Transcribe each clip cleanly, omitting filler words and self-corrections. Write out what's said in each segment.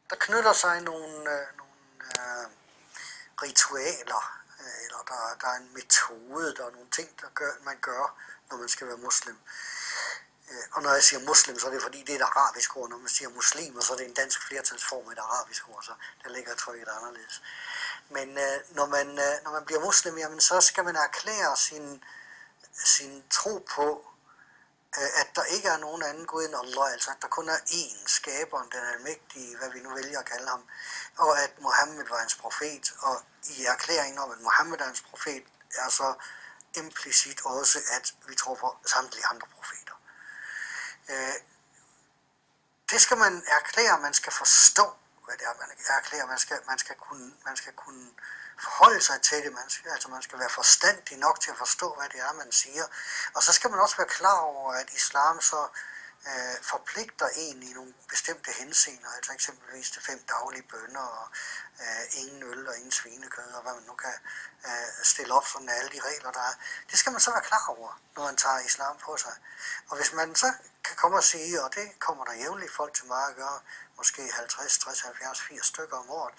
der knytter sig nogle ritualer, eller der er en metode, der er nogle ting, man gør, når man skal være muslim. Og når jeg siger muslim, så er det fordi, det er et arabisk ord. Når man siger muslimer, så er det en dansk flertalsform af et arabisk ord, så der ligger trykket anderledes. Men når man bliver muslim, jamen, så skal man erklære sin tro på, at der ikke er nogen anden Gud end Allah, altså at der kun er én, skaberen, den almægtige, hvad vi nu vælger at kalde ham, og at Muhammed var hans profet, og i erklæringen om, at Muhammed er hans profet, er så implicit også, at vi tror på samtlige andre profeter. Det skal man erklære, man skal forstå, hvad det er, man erklærer, man skal kunne forholde sig til det, man skal være forstandig nok til at forstå, hvad det er, man siger. Og så skal man også være klar over, at islam så forpligter en i nogle bestemte henseender, altså eksempelvis til 5 daglige bønner, og ingen øl og ingen svinekød, og hvad man nu kan stille op, sådan alle de regler, der er. Det skal man så være klar over, når man tager islam på sig. Og hvis man så kan komme og sige, og det kommer der jævnligt folk til mig at gøre, måske 50, 60, 70, 80 stykker om året,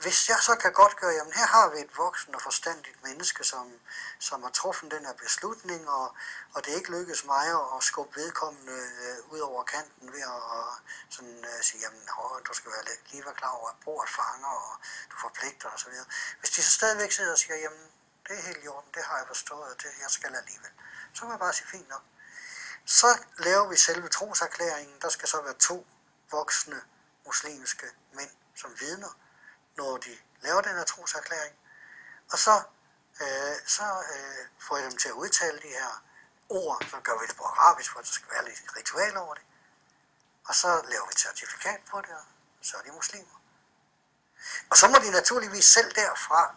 hvis jeg så kan godt gøre, jamen her har vi et voksen og forstandigt menneske, som har truffet den her beslutning, og det ikke lykkes mig at skubbe vedkommende ud over kanten ved at sige, jamen du skal lige være klar over, at bordet fanger, og du forpligter osv. Hvis de så stadigvæk sidder og siger, jamen det er helt i orden, det har jeg forstået, og det jeg skal alligevel, så kan man bare sige, fint nok. Så laver vi selve troserklæringen, der skal så være 2 voksne muslimske mænd som vidner, når de laver den her troserklæring. Og så får jeg dem til at udtale de her ord, så gør vi det på arabisk, for der skal være lidt ritual over det. Og så laver vi et certifikat på det, og så er de muslimer. Og så må de naturligvis selv derfra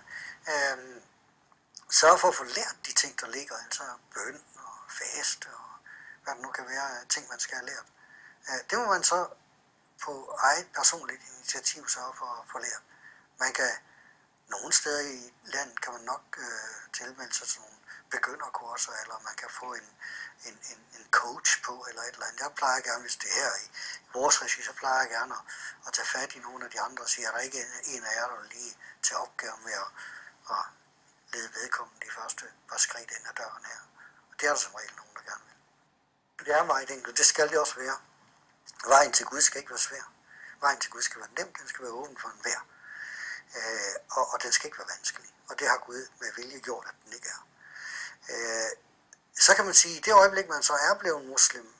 sørge for at få lært de ting, der ligger, altså bøn og faste og hvad det nu kan være, ting man skal have lært. Det må man så på eget personligt initiativ sørge for at få lært. Man kan, nogle steder i landet kan man nok tilmelde sig sådan nogle begynderkurser, eller man kan få en coach på, eller et eller andet. Jeg plejer gerne, hvis det er her i vores regi, så plejer jeg gerne at tage fat i nogle af de andre og sige, at der ikke en af jer, der vil lige tage opgaven med at lede vedkommende de første par skridt ind ad døren her. Og det er der som regel nogen, der gerne vil. Det er meget enkelt, det skal det også være. Vejen til Gud skal ikke være svær. Vejen til Gud skal være nem, den skal være åben for enhver. Og den skal ikke være vanskelig. Og det har Gud med vilje gjort, at den ikke er. Så kan man sige, at i det øjeblik, man så er blevet muslim,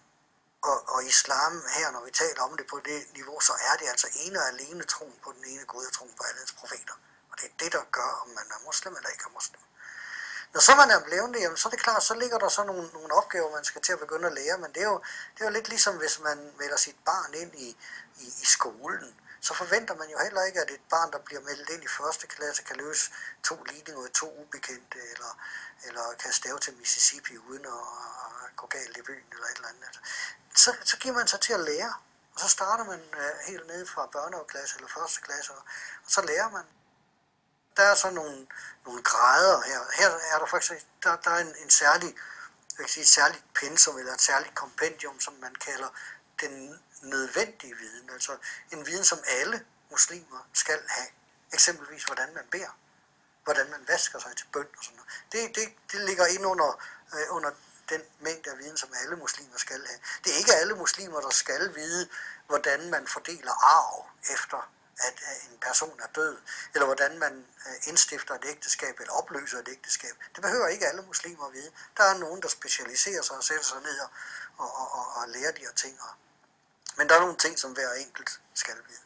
og islam her, når vi taler om det på det niveau, så er det altså ene og alene troen på den ene Gud og troen på alle hans profeter. Og det er det, der gør, om man er muslim eller ikke er muslim. Når så man er blevet det, jamen, så er det klart, så ligger der så nogle opgaver, man skal til at begynde at lære. Men det er jo lidt ligesom, hvis man melder sit barn ind i skolen. Så forventer man jo heller ikke, at et barn, der bliver meldt ind i 1. klasse, kan løse 2 ligninger ud af 2 ubekendte, eller kan stave til Mississippi uden at gå galt i byen, eller et eller andet. Så giver man sig til at lære, og så starter man helt nede fra børnehaveklasse eller 1. klasse, og så lærer man. Der er så nogle grader her. Her er der faktisk der er en særlig, et særligt pensum, eller et særligt kompendium, som man kalder den nødvendige viden, altså en viden, som alle muslimer skal have. Eksempelvis, hvordan man beder, hvordan man vasker sig til bøn og sådan noget. Det ligger ind under den mængde af viden, som alle muslimer skal have. Det er ikke alle muslimer, der skal vide, hvordan man fordeler arv efter, at en person er død, eller hvordan man indstifter et ægteskab, eller opløser et ægteskab. Det behøver ikke alle muslimer at vide. Der er nogen, der specialiserer sig og sætter sig ned og lærer de her ting. Men der er nogle ting, som hver enkelt skal vide.